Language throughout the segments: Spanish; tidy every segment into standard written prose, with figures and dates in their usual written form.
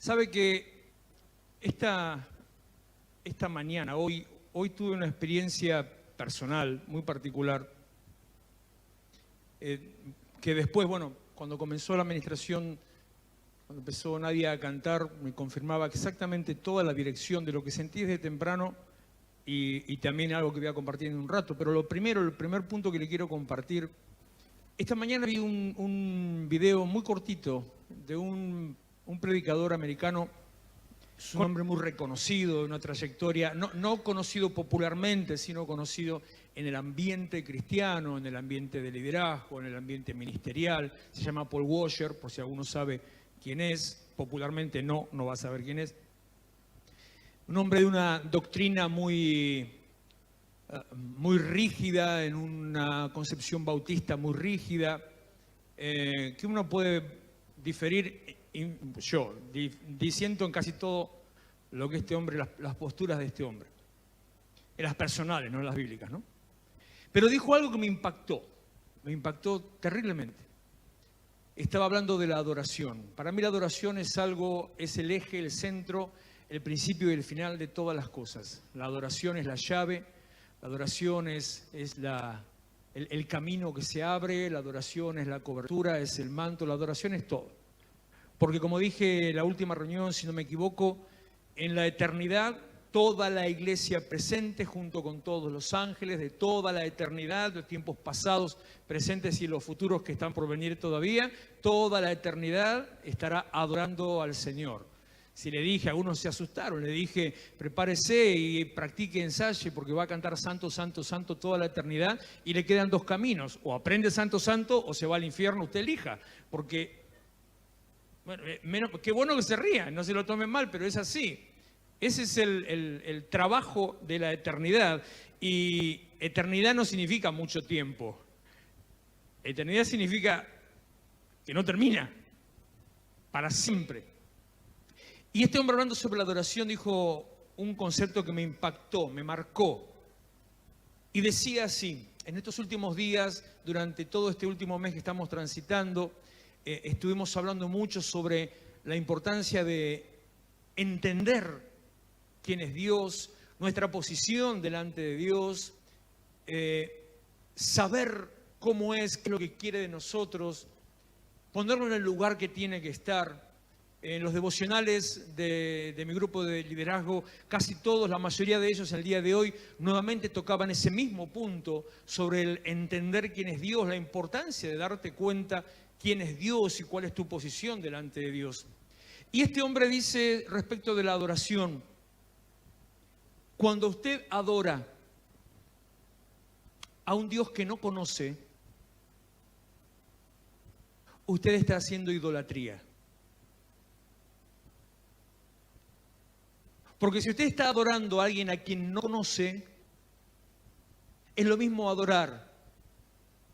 Sabe que esta mañana, hoy tuve una experiencia personal muy particular, que después, bueno, cuando comenzó la administración, cuando empezó Nadia a cantar, me confirmaba exactamente toda la dirección de lo que sentí desde temprano y también algo que voy a compartir en un rato. Pero el primer punto que le quiero compartir, esta mañana vi un video muy cortito de un predicador americano. Es un hombre muy reconocido, de una trayectoria, no conocido popularmente, sino conocido en el ambiente cristiano, en el ambiente de liderazgo, en el ambiente ministerial. Se llama Paul Washer, por si alguno sabe quién es. Popularmente no va a saber quién es. Un hombre de una doctrina muy rígida, en una concepción bautista muy rígida, que uno puede diferir. Yo disiento en casi todo lo que este hombre, las posturas de este hombre, en las personales, no en las bíblicas, ¿no? Pero dijo algo que me impactó terriblemente. Estaba hablando de la adoración. Para mí la adoración es el eje, el centro, el principio y el final de todas las cosas. La adoración es la llave, la adoración es el camino que se abre, la adoración es la cobertura, es el manto, la adoración es todo. Porque como dije en la última reunión, si no me equivoco, en la eternidad, toda la iglesia presente junto con todos los ángeles de toda la eternidad, los tiempos pasados, presentes y los futuros que están por venir todavía, toda la eternidad estará adorando al Señor. Si le dije, algunos se asustaron, le dije, prepárese y practique, ensaye, porque va a cantar Santo, Santo, Santo toda la eternidad, y le quedan dos caminos: o aprende Santo, Santo, o se va al infierno, usted elija, porque... Bueno, qué bueno que se rían, no se lo tomen mal, pero es así. Ese es el trabajo de la eternidad. Y eternidad no significa mucho tiempo. Eternidad significa que no termina, para siempre. Y este hombre, hablando sobre la adoración, dijo un concepto que me impactó, me marcó. Y decía así: en estos últimos días, durante todo este último mes que estamos transitando, estuvimos hablando mucho sobre la importancia de entender quién es Dios, nuestra posición delante de Dios, saber cómo es, qué es lo que quiere de nosotros, ponerlo en el lugar que tiene que estar. En los devocionales de mi grupo de liderazgo, casi todos, la mayoría de ellos el día de hoy, nuevamente tocaban ese mismo punto sobre el entender quién es Dios, la importancia de darte cuenta quién es Dios y cuál es tu posición delante de Dios. Y este hombre dice respecto de la adoración: cuando usted adora a un Dios que no conoce, usted está haciendo idolatría. Porque si usted está adorando a alguien a quien no conoce, es lo mismo adorar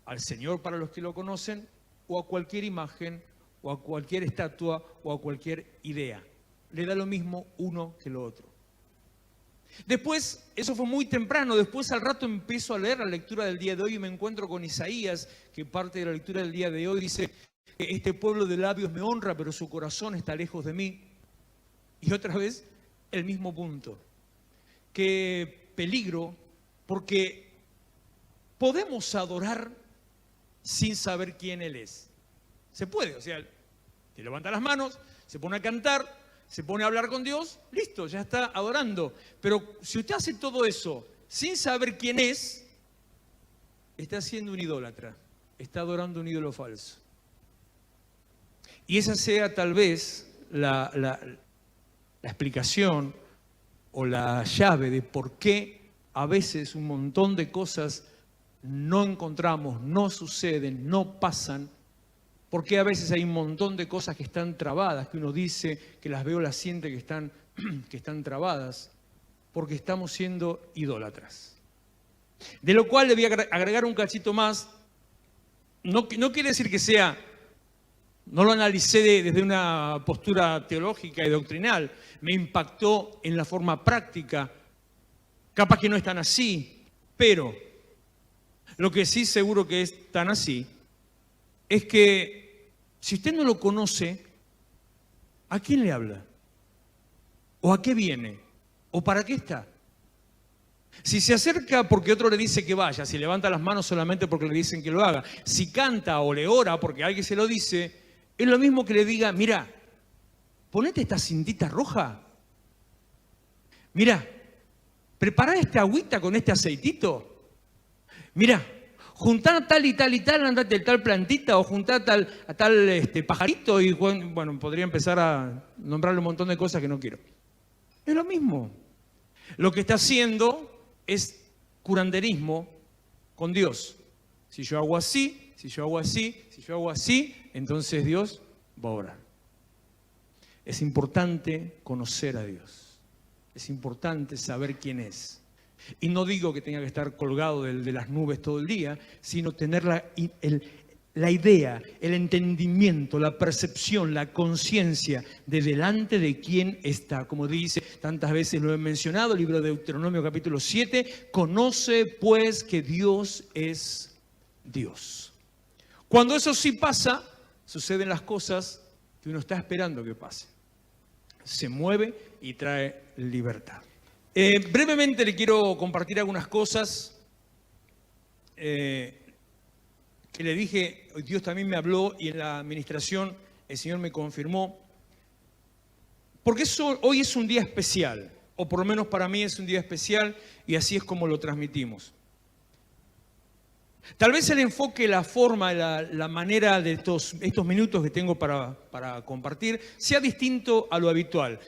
al Señor para los que lo conocen, o a cualquier imagen, o a cualquier estatua, o a cualquier idea. Le da lo mismo uno que lo otro. Después, eso fue muy temprano, después al rato empiezo a leer la lectura del día de hoy y me encuentro con Isaías, que parte de la lectura del día de hoy dice: este pueblo de labios me honra, pero su corazón está lejos de mí. Y otra vez, el mismo punto. Qué peligro, porque podemos adorar sin saber quién Él es. Se puede, o sea, te levanta las manos, se pone a cantar, se pone a hablar con Dios, listo, ya está adorando. Pero si usted hace todo eso sin saber quién es, está siendo un idólatra, está adorando un ídolo falso. Y esa sea tal vez la explicación o la llave de por qué a veces un montón de cosas no encontramos, no suceden, no pasan. Porque a veces hay un montón de cosas que están trabadas, que uno dice, que las veo, las siente, que están trabadas, porque estamos siendo idólatras. De lo cual le voy a agregar un cachito más. No quiere decir que sea, no lo analicé desde una postura teológica y doctrinal, me impactó en la forma práctica. Capaz que no es tan así, pero lo que sí seguro que es tan así es que si usted no lo conoce, ¿a quién le habla? ¿O a qué viene? ¿O para qué está? Si se acerca porque otro le dice que vaya, si levanta las manos solamente porque le dicen que lo haga, si canta o le ora porque alguien se lo dice, es lo mismo que le diga, mira, ponete esta cintita roja, mira, prepara esta agüita con este aceitito, mira, juntá tal y tal y tal, andate tal plantita o juntá a tal pajarito y bueno, podría empezar a nombrarle un montón de cosas que no quiero. Es lo mismo. Lo que está haciendo es curanderismo con Dios. Si yo hago así, si yo hago así, si yo hago así, entonces Dios va a obrar. Es importante conocer a Dios. Es importante saber quién es. Y no digo que tenga que estar colgado de las nubes todo el día, sino tener la idea, el entendimiento, la percepción, la conciencia de delante de quién está. Como dice, tantas veces lo he mencionado, el libro de Deuteronomio capítulo 7, conoce pues que Dios es Dios. Cuando eso sí pasa, suceden las cosas que uno está esperando que pase. Se mueve y trae libertad. Brevemente le quiero compartir algunas cosas que le dije, Dios también me habló y en la administración el Señor me confirmó. Porque hoy es un día especial, o por lo menos para mí es un día especial y así es como lo transmitimos. Tal vez el enfoque, la forma, la manera de estos minutos que tengo para compartir sea distinto a lo habitual.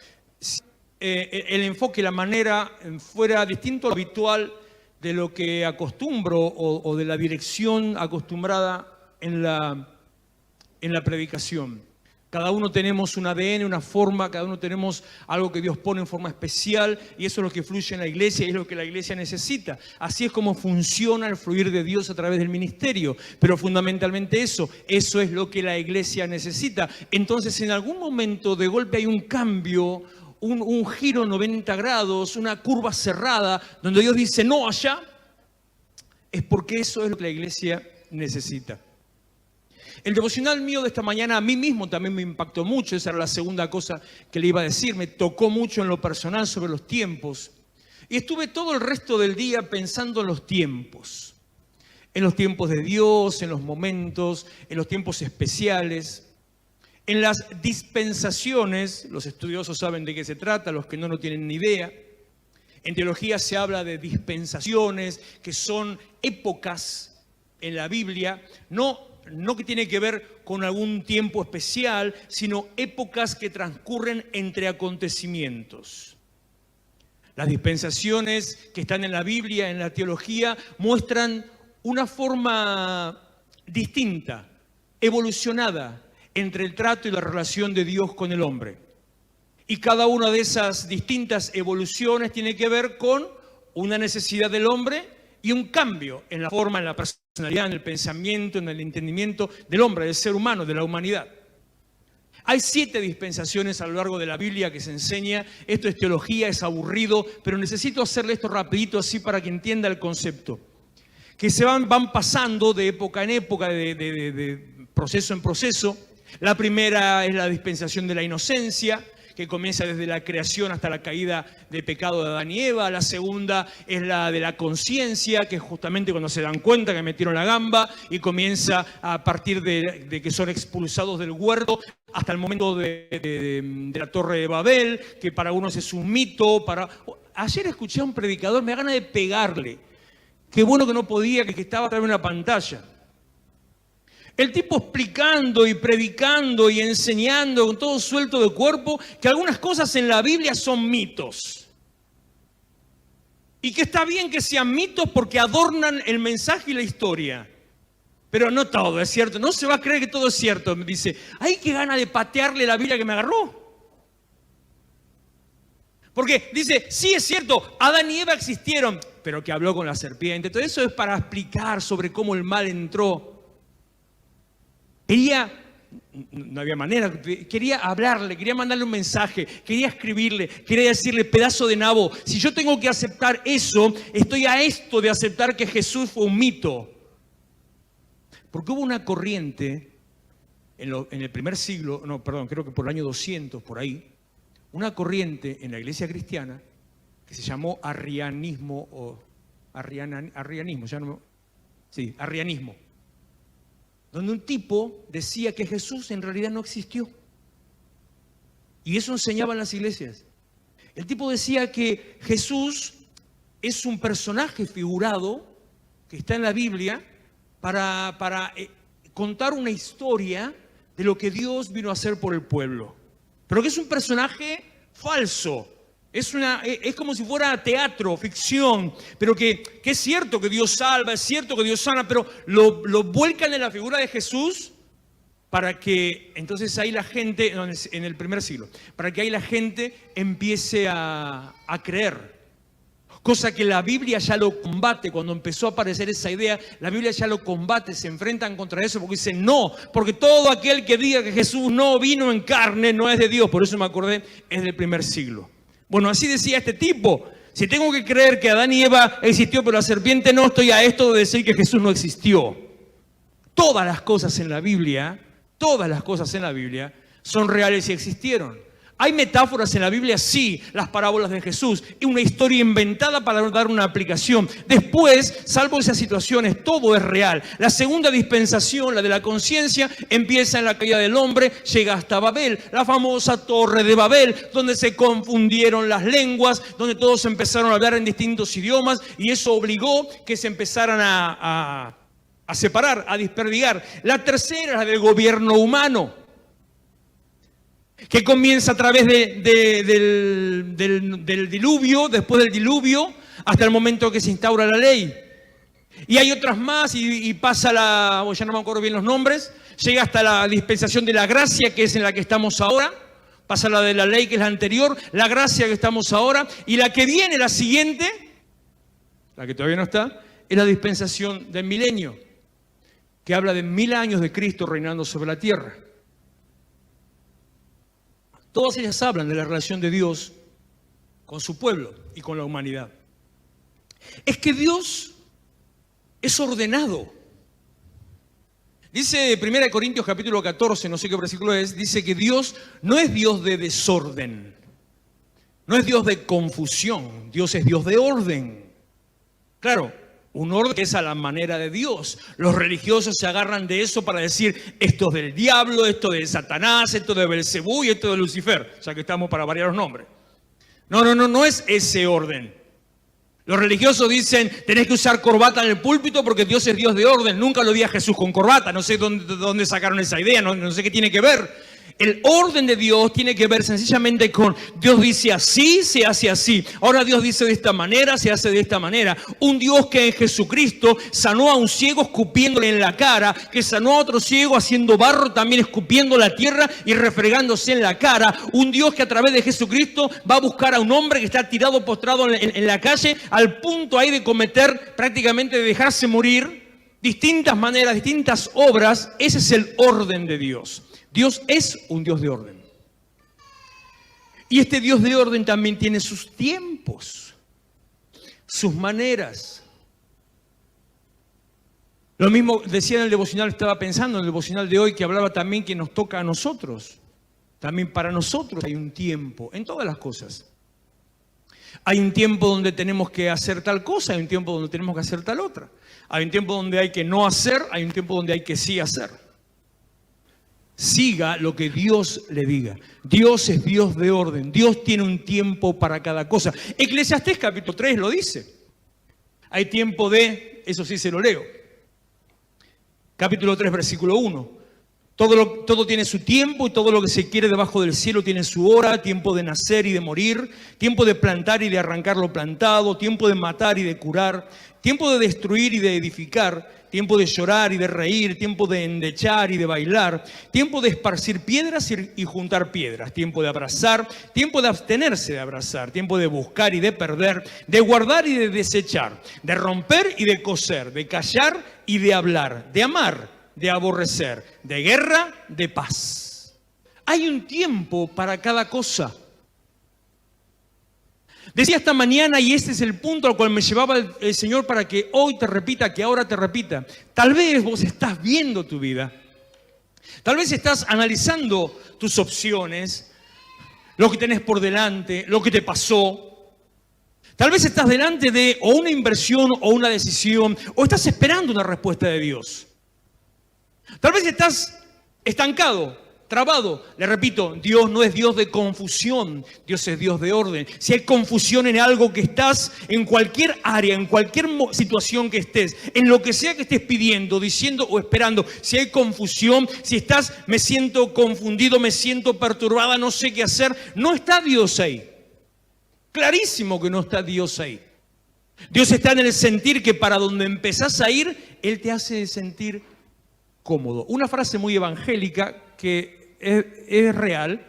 El enfoque, la manera fuera distinto a lo habitual de lo que acostumbro o de la dirección acostumbrada en la predicación. Cada uno tenemos un ADN, una forma, cada uno tenemos algo que Dios pone en forma especial y eso es lo que fluye en la iglesia y es lo que la iglesia necesita. Así es como funciona el fluir de Dios a través del ministerio, pero fundamentalmente eso es lo que la iglesia necesita. Entonces, en algún momento de golpe hay un cambio, un giro 90 grados, una curva cerrada, donde Dios dice no allá, es porque eso es lo que la iglesia necesita. El devocional mío de esta mañana a mí mismo también me impactó mucho, esa era la segunda cosa que le iba a decir, me tocó mucho en lo personal sobre los tiempos. Y estuve todo el resto del día pensando en los tiempos de Dios, en los momentos, en los tiempos especiales. En las dispensaciones, los estudiosos saben de qué se trata, los que no tienen ni idea. En teología se habla de dispensaciones, que son épocas en la Biblia, no que tiene que ver con algún tiempo especial, sino épocas que transcurren entre acontecimientos. Las dispensaciones que están en la Biblia, en la teología, muestran una forma distinta, evolucionada, entre el trato y la relación de Dios con el hombre. Y cada una de esas distintas evoluciones tiene que ver con una necesidad del hombre y un cambio en la forma, en la personalidad, en el pensamiento, en el entendimiento del hombre, del ser humano, de la humanidad. Hay 7 dispensaciones a lo largo de la Biblia que se enseña. Esto es teología, es aburrido, pero necesito hacerle esto rapidito así para que entienda el concepto. Que se van pasando de época en época, de proceso en proceso. La primera es la dispensación de la inocencia, que comienza desde la creación hasta la caída de pecado de Adán y Eva. La segunda es la de la conciencia, que es justamente cuando se dan cuenta que metieron la gamba y comienza a partir de que son expulsados del huerto hasta el momento de la Torre de Babel, que para unos es un mito. Ayer escuché a un predicador, me da ganas de pegarle. Qué bueno que no podía, que estaba atrás de una pantalla. El tipo explicando y predicando y enseñando con todo suelto de cuerpo que algunas cosas en la Biblia son mitos. Y que está bien que sean mitos porque adornan el mensaje y la historia. Pero no todo es cierto. No se va a creer que todo es cierto. Me dice, ¡ay, qué gana de patearle la Biblia que me agarró! Porque dice, sí es cierto, Adán y Eva existieron, pero que habló con la serpiente. Todo eso es para explicar sobre cómo el mal entró. No había manera, quería hablarle, quería mandarle un mensaje, quería escribirle, quería decirle, pedazo de nabo, si yo tengo que aceptar eso, estoy a esto de aceptar que Jesús fue un mito. Porque hubo una corriente en el primer siglo, creo que por el año 200, por ahí, una corriente en la iglesia cristiana que se llamó arrianismo o arrianismo, ya no, sí, arrianismo, donde un tipo decía que Jesús en realidad no existió. Y eso enseñaban las iglesias. El tipo decía que Jesús es un personaje figurado que está en la Biblia para contar una historia de lo que Dios vino a hacer por el pueblo. Pero que es un personaje falso. Es como si fuera teatro, ficción, pero que es cierto que Dios salva, es cierto que Dios sana, pero lo vuelcan en la figura de Jesús para que entonces ahí la gente, en el primer siglo, para que ahí la gente empiece a creer. Cosa que la Biblia ya lo combate. Cuando empezó a aparecer esa idea, la Biblia ya lo combate, se enfrentan contra eso porque dicen no, porque todo aquel que diga que Jesús no vino en carne no es de Dios. Por eso me acordé, es del primer siglo. Bueno, así decía este tipo: si tengo que creer que Adán y Eva existió pero la serpiente no, estoy a esto de decir que Jesús no existió. Todas las cosas en la Biblia son reales y existieron. ¿Hay metáforas en la Biblia? Sí, las parábolas de Jesús, y una historia inventada para dar una aplicación. Después, salvo esas situaciones, todo es real. La segunda dispensación, la de la conciencia, empieza en la caída del hombre, llega hasta Babel, la famosa Torre de Babel, donde se confundieron las lenguas, donde todos empezaron a hablar en distintos idiomas, y eso obligó que se empezaran a separar, a desperdigar. La tercera, la del gobierno humano, que comienza a través del diluvio, después del diluvio, hasta el momento que se instaura la ley. Y hay otras más, y pasa ya no me acuerdo bien los nombres, llega hasta la dispensación de la gracia, que es en la que estamos ahora, pasa la de la ley, que es la anterior, la gracia que estamos ahora, y la que viene, la siguiente, la que todavía no está, es la dispensación del milenio, que habla de 1000 años de Cristo reinando sobre la tierra. Todas ellas hablan de la relación de Dios con su pueblo y con la humanidad. Es que Dios es ordenado. Dice 1 Corintios capítulo 14, no sé qué versículo es, dice que Dios no es Dios de desorden, no es Dios de confusión, Dios es Dios de orden. Claro, un orden que es a la manera de Dios. Los religiosos se agarran de eso para decir esto es del diablo, esto de Satanás, esto de Belcebú y esto de Lucifer, ya que estamos para variar los nombres. No es ese orden. Los religiosos dicen tenés que usar corbata en el púlpito porque Dios es Dios de orden. Nunca lo vi a Jesús con corbata, no sé dónde sacaron esa idea, no sé qué tiene que ver. El orden de Dios tiene que ver sencillamente con Dios dice así, se hace así. Ahora Dios dice de esta manera, se hace de esta manera. Un Dios que en Jesucristo sanó a un ciego escupiéndole en la cara, que sanó a otro ciego haciendo barro, también escupiendo la tierra y refregándose en la cara. Un Dios que a través de Jesucristo va a buscar a un hombre que está tirado, postrado en la calle, al punto ahí de cometer, prácticamente de dejarse morir. Distintas maneras, distintas obras. Ese es el orden de Dios. Dios es un Dios de orden. Y este Dios de orden también tiene sus tiempos, sus maneras. Lo mismo decía en el devocional, estaba pensando en el devocional de hoy, que hablaba también que nos toca a nosotros. También para nosotros hay un tiempo en todas las cosas. Hay un tiempo donde tenemos que hacer tal cosa, hay un tiempo donde tenemos que hacer tal otra. Hay un tiempo donde hay que no hacer, hay un tiempo donde hay que sí hacer. Siga lo que Dios le diga. Dios es Dios de orden. Dios tiene un tiempo para cada cosa. Eclesiastés capítulo 3 lo dice. Hay tiempo de, eso sí se lo leo. Capítulo 3, versículo 1. Todo tiene su tiempo y todo lo que se quiere debajo del cielo tiene su hora. Tiempo de nacer y de morir. Tiempo de plantar y de arrancar lo plantado. Tiempo de matar y de curar. Tiempo de destruir y de edificar. Tiempo de llorar y de reír, tiempo de endechar y de bailar, tiempo de esparcir piedras y juntar piedras, tiempo de abrazar, tiempo de abstenerse de abrazar, tiempo de buscar y de perder, de guardar y de desechar, de romper y de coser, de callar y de hablar, de amar, de aborrecer, de guerra, de paz. Hay un tiempo para cada cosa. Decía esta mañana, y este es el punto al cual me llevaba el Señor para que hoy te repita, que ahora te repita. Tal vez vos estás viendo tu vida. Tal vez estás analizando tus opciones. lo que tenés por delante, lo que te pasó. Tal vez estás delante de o una inversión o una decisión, o estás esperando una respuesta de Dios. Tal vez estás estancado, trabado. Le repito, Dios no es Dios de confusión, Dios es Dios de orden. Si hay confusión en algo que estás, en cualquier área, en cualquier situación que estés, en lo que sea que estés pidiendo, diciendo o esperando, si hay confusión, si estás, me siento confundido, me siento perturbada, no sé qué hacer, no está Dios ahí. Clarísimo que no está Dios ahí. Dios está en el sentir que para donde empezás a ir, Él te hace sentir cómodo. Una frase muy evangélica que es real,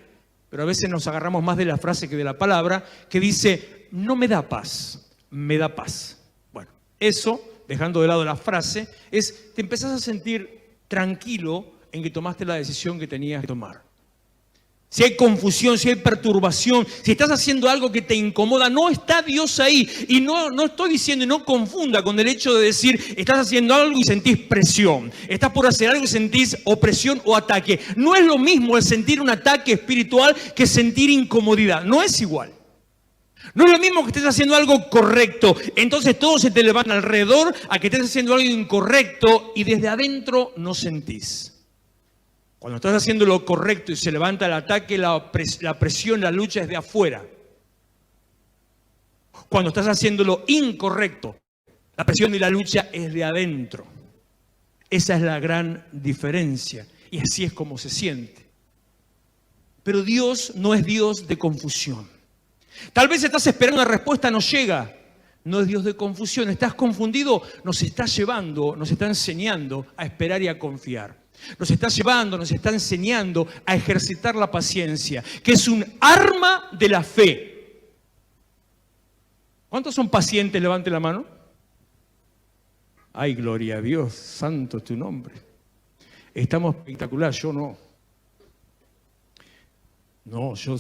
pero a veces nos agarramos más de la frase que de la palabra, que dice, no me da paz, me da paz. Bueno, eso, dejando de lado la frase, te empezás a sentir tranquilo en que tomaste la decisión que tenías que tomar. Si hay confusión, si hay perturbación, si estás haciendo algo que te incomoda, no está Dios ahí. Y no estoy diciendo, y no confunda con el hecho de decir, estás haciendo algo y sentís presión. Estás por hacer algo y sentís opresión o ataque. No es lo mismo el sentir un ataque espiritual que sentir incomodidad. No es igual. No es lo mismo que estés haciendo algo correcto. Entonces todo se te levanta alrededor a que estés haciendo algo incorrecto y desde adentro no sentís. Cuando estás haciendo lo correcto y se levanta el ataque, la presión, la lucha es de afuera. Cuando estás haciendo lo incorrecto, la presión y la lucha es de adentro. Esa es la gran diferencia. Y así es como se siente. Pero Dios no es Dios de confusión. Tal vez estás esperando una respuesta, no llega. No es Dios de confusión. Estás confundido, nos está llevando, nos está enseñando a esperar y a confiar. Nos está llevando, nos está enseñando a ejercitar la paciencia, que es un arma de la fe. ¿Cuántos son pacientes? Levante la mano. Ay, gloria a Dios, santo es tu nombre. Estamos espectacular, yo no. No, yo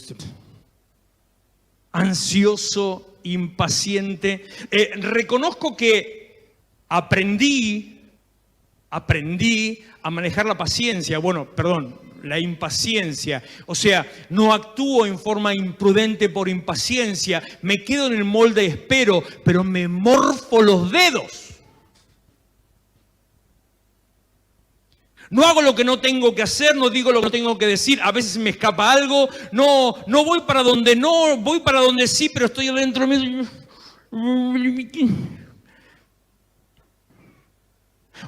ansioso, impaciente. Reconozco que aprendí a manejar la paciencia, la impaciencia. O sea, no actúo en forma imprudente por impaciencia, me quedo en el molde, espero, pero me morfo los dedos. No hago lo que no tengo que hacer, no digo lo que no tengo que decir, a veces me escapa algo, no voy para donde no, voy para donde sí, pero estoy adentro mío.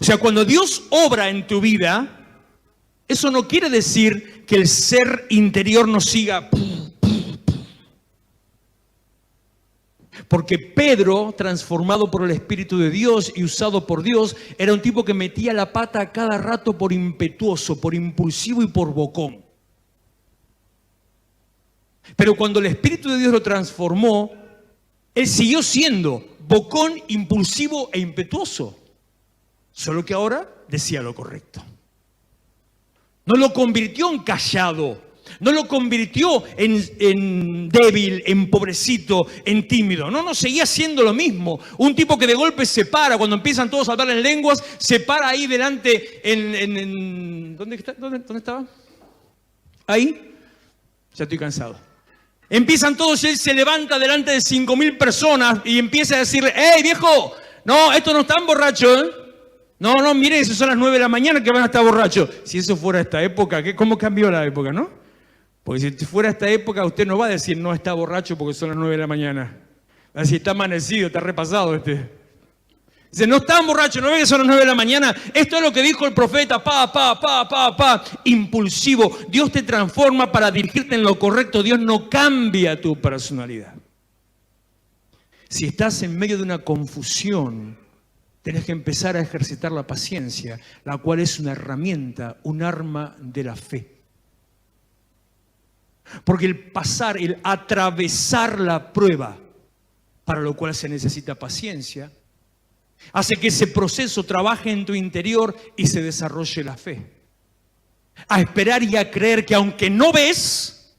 O sea, cuando Dios obra en tu vida, eso no quiere decir que el ser interior no siga. Porque Pedro, transformado por el Espíritu de Dios y usado por Dios, era un tipo que metía la pata a cada rato por impetuoso, por impulsivo y por bocón. Pero cuando el Espíritu de Dios lo transformó, él siguió siendo bocón, impulsivo e impetuoso. Solo que ahora decía lo correcto. No lo convirtió en callado. No lo convirtió en débil, en pobrecito, en tímido. No, seguía haciendo lo mismo. Un tipo que de golpe se para, cuando empiezan todos a hablar en lenguas, se para ahí delante ¿dónde estaba? Ahí. Ya estoy cansado. Empiezan todos y él se levanta delante de 5.000 personas y empieza a decirle, ¡hey, viejo! No, estos no están borrachos, ¿eh? No, miren, eso son las 9 de la mañana que van a estar borrachos. Si eso fuera esta época, ¿cómo cambió la época, no? Porque si fuera esta época, usted no va a decir no está borracho porque son las 9 de la mañana. Va a decir, está amanecido, está repasado Dice, no están borrachos, no ven que son las 9 de la mañana. Esto es lo que dijo el profeta, impulsivo. Dios te transforma para dirigirte en lo correcto. Dios no cambia tu personalidad. Si estás en medio de una confusión, tenés que empezar a ejercitar la paciencia, la cual es una herramienta, un arma de la fe. Porque el atravesar la prueba, para lo cual se necesita paciencia, hace que ese proceso trabaje en tu interior y se desarrolle la fe. A esperar y a creer que aunque no ves,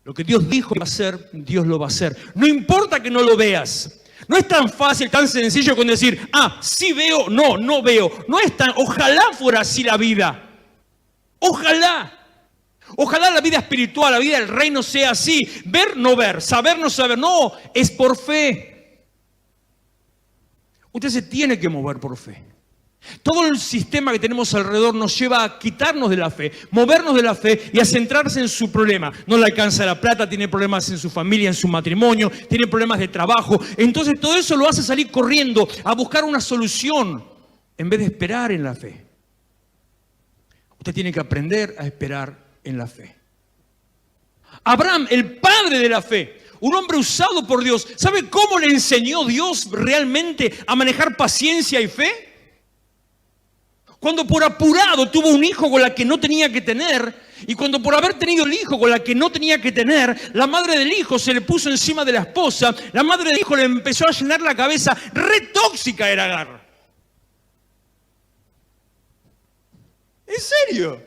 lo que Dios dijo que va a hacer, Dios lo va a hacer. No importa que no lo veas. No es tan fácil, tan sencillo con decir, sí veo, no veo. No es tan, ojalá fuera así la vida. Ojalá. Ojalá la vida espiritual, la vida del reino sea así. Ver, no ver. Saber, no saber. No, es por fe. Usted se tiene que mover por fe. Todo el sistema que tenemos alrededor nos lleva a quitarnos de la fe, movernos de la fe y a centrarse en su problema. No le alcanza la plata, tiene problemas en su familia, en su matrimonio, tiene problemas de trabajo. Entonces todo eso lo hace salir corriendo a buscar una solución en vez de esperar en la fe. Usted tiene que aprender a esperar en la fe. Abraham, el padre de la fe, un hombre usado por Dios, ¿sabe cómo le enseñó Dios realmente a manejar paciencia y fe? Cuando por apurado tuvo un hijo con la que no tenía que tener, y cuando por haber tenido el hijo con la que no tenía que tener, la madre del hijo se le puso encima de la esposa, la madre del hijo le empezó a llenar la cabeza, re tóxica era Agar. ¿En serio?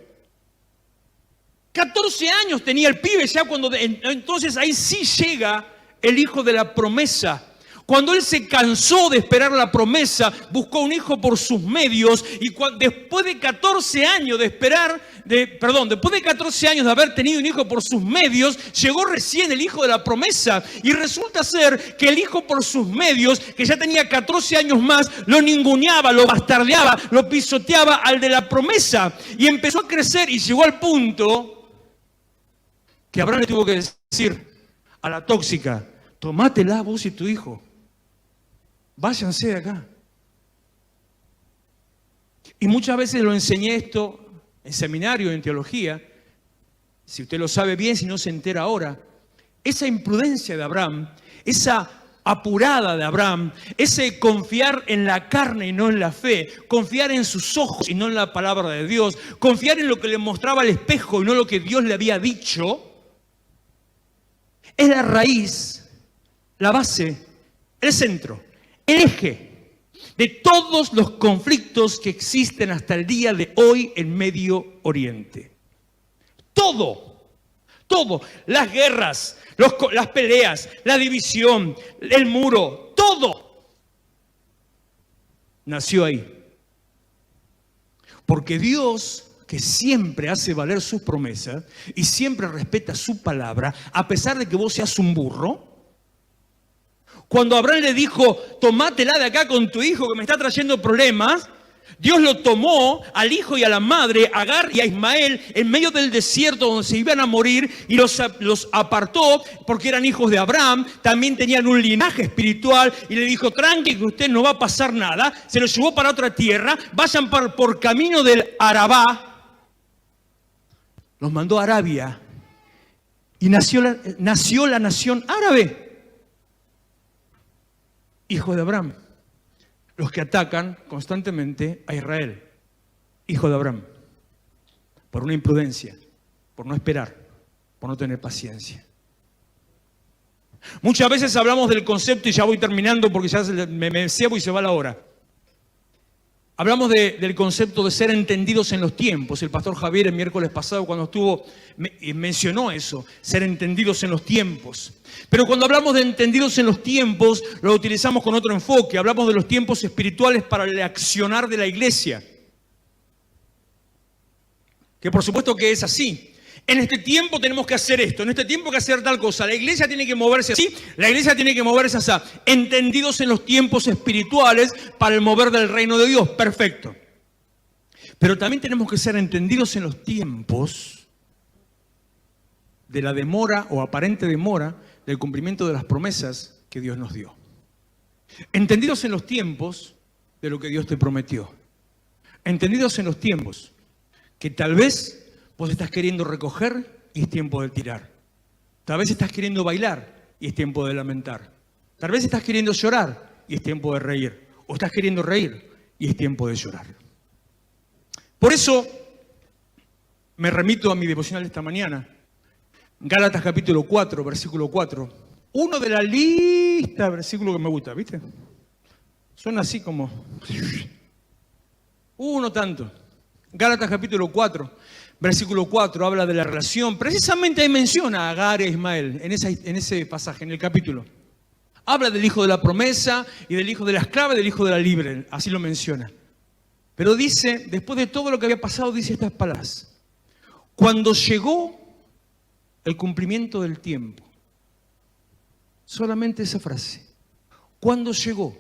14 años tenía el pibe ya cuando... Entonces ahí sí llega el hijo de la promesa. Cuando él se cansó de esperar la promesa, buscó un hijo por sus medios y después de 14 años de esperar, después de 14 años de haber tenido un hijo por sus medios, llegó recién el hijo de la promesa y resulta ser que el hijo por sus medios, que ya tenía 14 años más, lo ninguneaba, lo bastardeaba, lo pisoteaba al de la promesa y empezó a crecer y llegó al punto que Abraham le tuvo que decir a la tóxica, tomátela vos y tu hijo. Váyanse de acá. Y muchas veces lo enseñé esto en seminario, en teología. Si usted lo sabe bien, si no se entera ahora. Esa imprudencia de Abraham, esa apurada de Abraham, ese confiar en la carne y no en la fe, confiar en sus ojos y no en la palabra de Dios, confiar en lo que le mostraba el espejo y no lo que Dios le había dicho, es la raíz, la base, el centro, el eje de todos los conflictos que existen hasta el día de hoy en Medio Oriente. Todo, las guerras, las peleas, la división, el muro, todo nació ahí. Porque Dios, que siempre hace valer sus promesas y siempre respeta su palabra, a pesar de que vos seas un burro, cuando Abraham le dijo, tomátela de acá con tu hijo que me está trayendo problemas, Dios lo tomó al hijo y a la madre, a Agar y a Ismael, en medio del desierto donde se iban a morir y los apartó porque eran hijos de Abraham, también tenían un linaje espiritual y le dijo, tranqui que usted no va a pasar nada, se los llevó para otra tierra, vayan por camino del Arabá, los mandó a Arabia y nació la nación árabe. Hijo de Abraham, los que atacan constantemente a Israel, hijo de Abraham, por una imprudencia, por no esperar, por no tener paciencia. Muchas veces hablamos del concepto, y ya voy terminando porque ya me cebo y se va la hora. Hablamos del concepto de ser entendidos en los tiempos. El pastor Javier el miércoles pasado cuando estuvo mencionó eso, ser entendidos en los tiempos. Pero cuando hablamos de entendidos en los tiempos, lo utilizamos con otro enfoque. Hablamos de los tiempos espirituales para el accionar de la iglesia. Que por supuesto que es así. En este tiempo tenemos que hacer esto, en este tiempo hay que hacer tal cosa. La iglesia tiene que moverse así, la iglesia tiene que moverse así. Entendidos en los tiempos espirituales para el mover del reino de Dios. Perfecto. Pero también tenemos que ser entendidos en los tiempos de la demora o aparente demora del cumplimiento de las promesas que Dios nos dio. Entendidos en los tiempos de lo que Dios te prometió. Entendidos en los tiempos que tal vez vos estás queriendo recoger y es tiempo de tirar. Tal vez estás queriendo bailar y es tiempo de lamentar. Tal vez estás queriendo llorar y es tiempo de reír. O estás queriendo reír y es tiempo de llorar. Por eso me remito a mi devocional de esta mañana. Gálatas capítulo 4, versículo 4. Uno de la lista de versículos que me gusta, ¿viste? Son así como... Uno tanto. Gálatas capítulo 4, versículo 4, habla de la relación. Precisamente ahí menciona a Agar e Ismael, en ese pasaje, en el capítulo. Habla del hijo de la promesa y del hijo de la esclava y del hijo de la libre, así lo menciona. Pero dice, después de todo lo que había pasado, dice estas palabras. cuando llegó el cumplimiento del tiempo. Solamente esa frase. Cuando llegó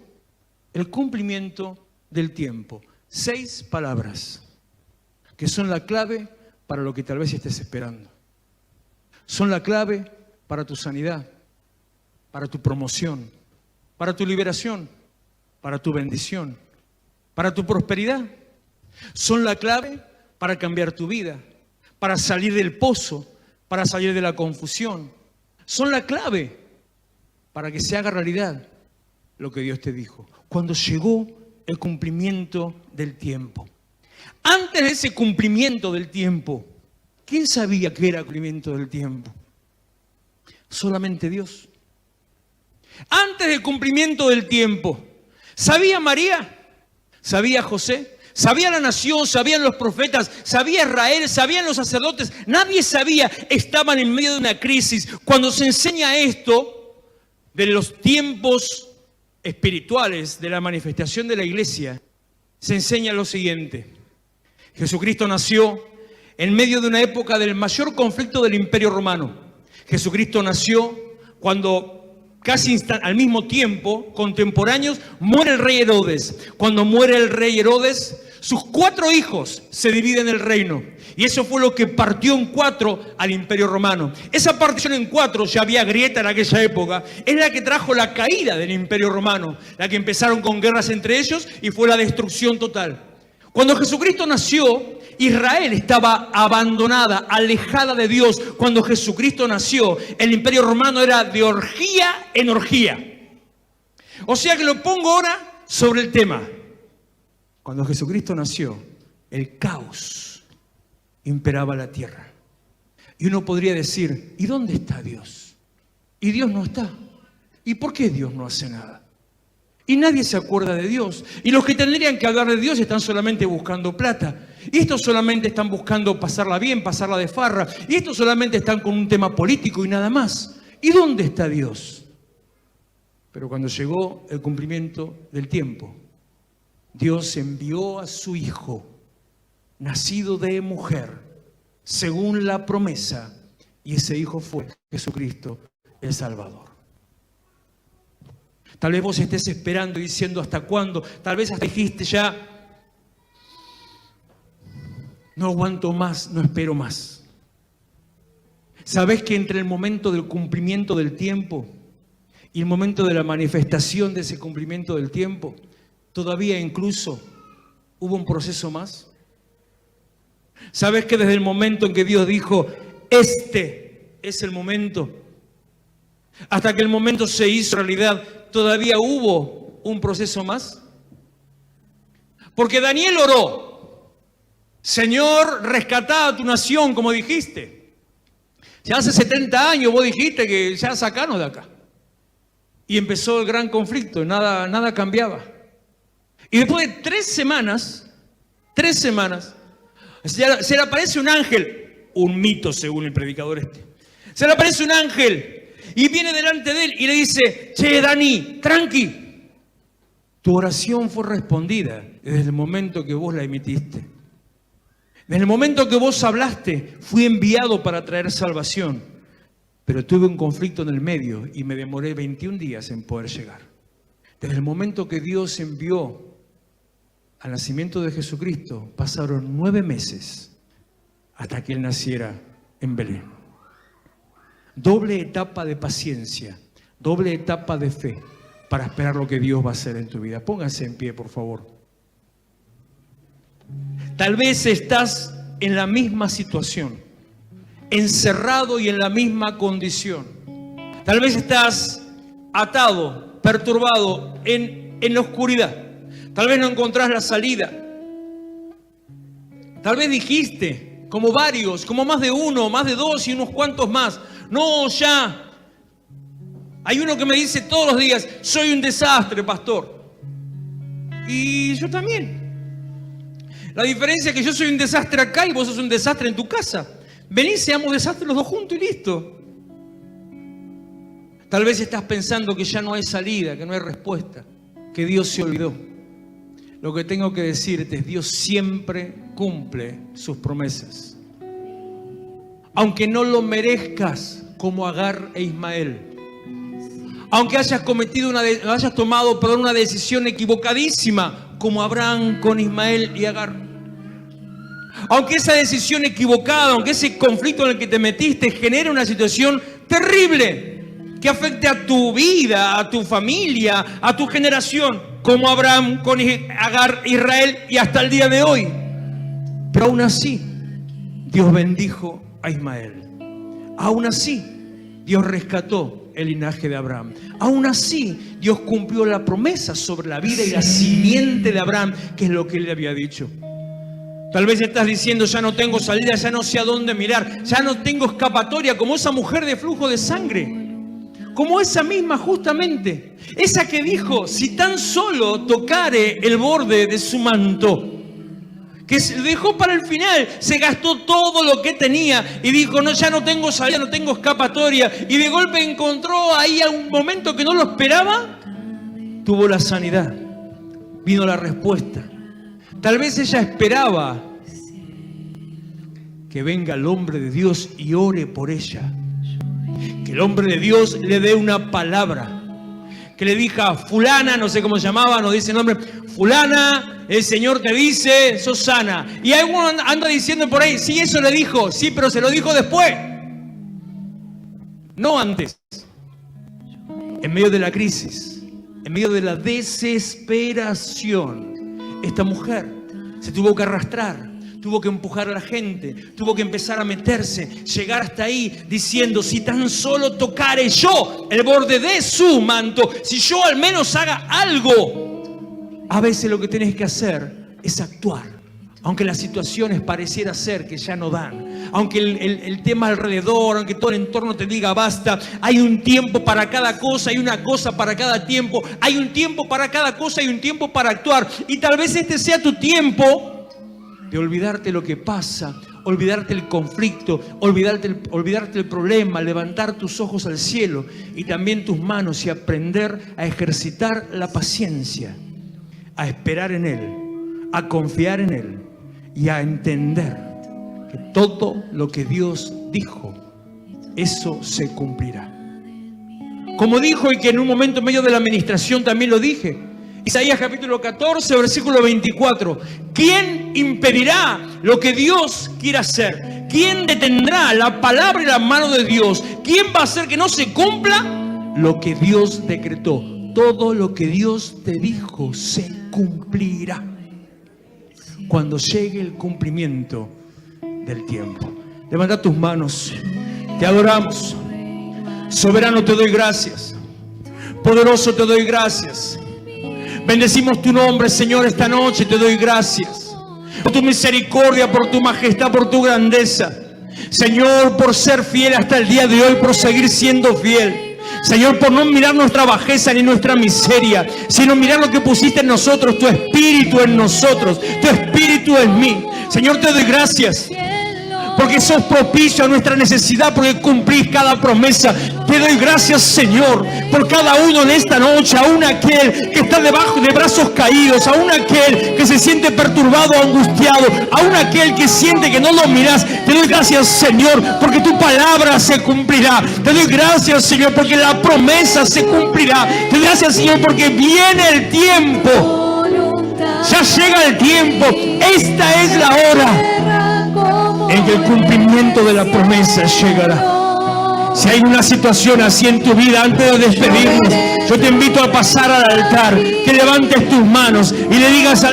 el cumplimiento del tiempo. 6 palabras que son la clave para lo que tal vez estés esperando. Son la clave para tu sanidad, para tu promoción, para tu liberación, para tu bendición, para tu prosperidad. Son la clave para cambiar tu vida, para salir del pozo, para salir de la confusión. Son la clave para que se haga realidad lo que Dios te dijo. Cuando llegó el cumplimiento del tiempo. Antes de ese cumplimiento del tiempo, ¿quién sabía que era el cumplimiento del tiempo? Solamente Dios. Antes del cumplimiento del tiempo, ¿sabía María? ¿Sabía José? ¿Sabía la nación? ¿Sabían los profetas? ¿Sabía Israel? ¿Sabían los sacerdotes? Nadie sabía. Estaban en medio de una crisis. Cuando se enseña esto de los tiempos espirituales, de la manifestación de la iglesia, se enseña lo siguiente. Jesucristo nació en medio de una época del mayor conflicto del Imperio Romano. Jesucristo nació cuando casi al mismo tiempo, contemporáneos, muere el rey Herodes. Cuando muere el rey Herodes, sus 4 hijos se dividen el reino. Y eso fue lo que partió en 4 al Imperio Romano. Esa partición en 4, ya había grieta en aquella época, es la que trajo la caída del Imperio Romano. La que empezaron con guerras entre ellos y fue la destrucción total. Cuando Jesucristo nació, Israel estaba abandonada, alejada de Dios. Cuando Jesucristo nació, el Imperio Romano era de orgía en orgía. O sea que lo pongo ahora sobre el tema. Cuando Jesucristo nació, el caos imperaba la tierra. Y uno podría decir, ¿y dónde está Dios? Y Dios no está. ¿Y por qué Dios no hace nada? Y nadie se acuerda de Dios. Y los que tendrían que hablar de Dios están solamente buscando plata. Y estos solamente están buscando pasarla bien, pasarla de farra. Y estos solamente están con un tema político y nada más. ¿Y dónde está Dios? Pero cuando llegó el cumplimiento del tiempo, Dios envió a su Hijo, nacido de mujer, según la promesa. Y ese Hijo fue Jesucristo, el Salvador. Tal vez vos estés esperando y diciendo ¿hasta cuándo? Tal vez hasta dijiste ya, no aguanto más, no espero más. ¿Sabés que entre el momento del cumplimiento del tiempo y el momento de la manifestación de ese cumplimiento del tiempo, todavía incluso hubo un proceso más? ¿Sabés que desde el momento en que Dios dijo, este es el momento, hasta que el momento se hizo realidad, todavía hubo un proceso más? Porque Daniel oró, Señor, rescatá a tu nación, como dijiste. Ya hace 70 años vos dijiste que ya sacanos de acá. Y empezó el gran conflicto, nada cambiaba. Y después de 3 semanas, se le aparece un ángel, un mito según el predicador este. Se le aparece un ángel y viene delante de él y le dice, che, Dani, tranqui, tu oración fue respondida desde el momento que vos la emitiste. Desde el momento que vos hablaste, fui enviado para traer salvación. Pero tuve un conflicto en el medio y me demoré 21 días en poder llegar. Desde el momento que Dios envió al nacimiento de Jesucristo, pasaron 9 meses hasta que Él naciera en Belén. Doble etapa de paciencia, doble etapa de fe para esperar lo que Dios va a hacer en tu vida. Pónganse en pie, por favor. Tal vez estás en la misma situación, encerrado y en la misma condición. Tal vez estás atado, perturbado en la oscuridad. Tal vez no encontrás la salida. Tal vez dijiste, como varios, como más de uno, más de 2 y unos cuantos más, no, ya. Hay uno que me dice todos los días, soy un desastre, pastor. Y yo también. La diferencia es que yo soy un desastre acá y vos sos un desastre en tu casa. Vení, seamos desastres los dos juntos y listo. Tal vez estás pensando que ya no hay salida, que no hay respuesta, que Dios se olvidó. Lo que tengo que decirte es, Dios siempre cumple sus promesas. aunque no lo merezcas, como Agar e Ismael. Aunque hayas tomado una decisión equivocadísima, como Abraham con Ismael y Agar. Aunque esa decisión equivocada, aunque ese conflicto en el que te metiste genere una situación terrible, que afecte a tu vida, a tu familia, a tu generación, como Abraham con Agar, Israel y hasta el día de hoy. Pero aún así, Dios bendijo a Ismael. Aún así, Dios rescató el linaje de Abraham. Aún así, Dios cumplió la promesa sobre la vida y la simiente de Abraham, que es lo que él le había dicho. Tal vez estás diciendo, ya no tengo salida, ya no sé a dónde mirar, ya no tengo escapatoria, como esa mujer de flujo de sangre. Como esa misma justamente, esa que dijo, si tan solo tocare el borde de su manto, que se dejó para el final, se gastó todo lo que tenía y dijo, no, ya no tengo salida, no tengo escapatoria, y de golpe encontró ahí a un momento que no lo esperaba, tuvo la sanidad, vino la respuesta. Tal vez ella esperaba que venga el hombre de Dios y ore por ella, que el hombre de Dios le dé una palabra, que le diga, fulana, no sé cómo se llamaba, no dice el nombre, fulana, el Señor te dice, sos sana. Y alguno anda diciendo por ahí, sí, eso le dijo, sí, pero se lo dijo después, no antes. En medio de la crisis, en medio de la desesperación, esta mujer se tuvo que arrastrar, tuvo que empujar a la gente, tuvo que empezar a meterse, llegar hasta ahí diciendo, si tan solo tocare yo el borde de su manto, si yo al menos haga algo. A veces lo que tenés que hacer es actuar, aunque las situaciones pareciera ser que ya no dan, aunque el tema alrededor, aunque todo el entorno te diga basta. Hay un tiempo para cada cosa, hay una cosa para cada tiempo, hay un tiempo para cada cosa, hay un tiempo para actuar, y tal vez este sea tu tiempo de olvidarte lo que pasa, olvidarte el conflicto, olvidarte el problema, levantar tus ojos al cielo y también tus manos y aprender a ejercitar la paciencia, a esperar en Él, a confiar en Él y a entender que todo lo que Dios dijo, eso se cumplirá. Como dijo, y que en un momento en medio de la administración también lo dije, Isaías capítulo 14, versículo 24. ¿Quién impedirá lo que Dios quiera hacer? ¿Quién detendrá la palabra y la mano de Dios? ¿Quién va a hacer que no se cumpla lo que Dios decretó? Todo lo que Dios te dijo se cumplirá cuando llegue el cumplimiento del tiempo. Levanta tus manos. Te adoramos. Soberano, te doy gracias. Poderoso, te doy gracias. Bendecimos tu nombre, Señor, esta noche. Te doy gracias por tu misericordia, por tu majestad, por tu grandeza. Señor, por ser fiel hasta el día de hoy, por seguir siendo fiel. Señor, por no mirar nuestra bajeza ni nuestra miseria, sino mirar lo que pusiste en nosotros, tu espíritu en nosotros, tu espíritu en mí. Señor, te doy gracias porque sos propicio a nuestra necesidad, porque cumplís cada promesa. Te doy gracias, Señor, por cada uno en esta noche, aún aquel que está debajo de brazos caídos, aún aquel que se siente perturbado, angustiado, aún aquel que siente que no lo mirás. Te doy gracias, Señor, porque tu palabra se cumplirá. Te doy gracias, Señor, porque la promesa se cumplirá. Te doy gracias, Señor, porque viene el tiempo. Ya llega el tiempo. Esta es la hora en que el cumplimiento de la promesa llegará. Si hay una situación así en tu vida, antes de despedirnos, yo te invito a pasar al altar, que levantes tus manos y le digas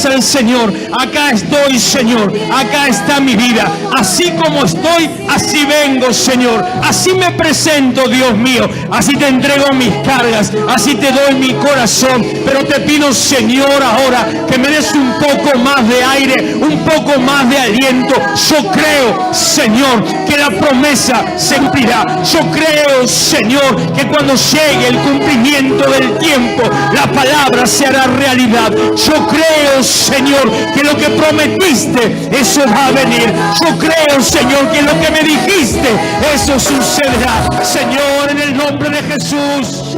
al Señor, acá estoy, Señor, acá está mi vida, así como estoy, así vengo, Señor, así me presento, Dios mío, así te entrego mis cargas, así te doy mi corazón, pero te pido, Señor, ahora que me des un poco más de aire, un poco más de aliento. Yo creo, Señor, que la promesa se cumplirá. Yo creo, Señor, que cuando llegue el cumplimiento del tiempo, la palabra se hará realidad. Yo creo, Señor, que lo que prometiste, eso va a venir. Yo creo, Señor, que lo que me dijiste, eso sucederá. Señor, en el nombre de Jesús.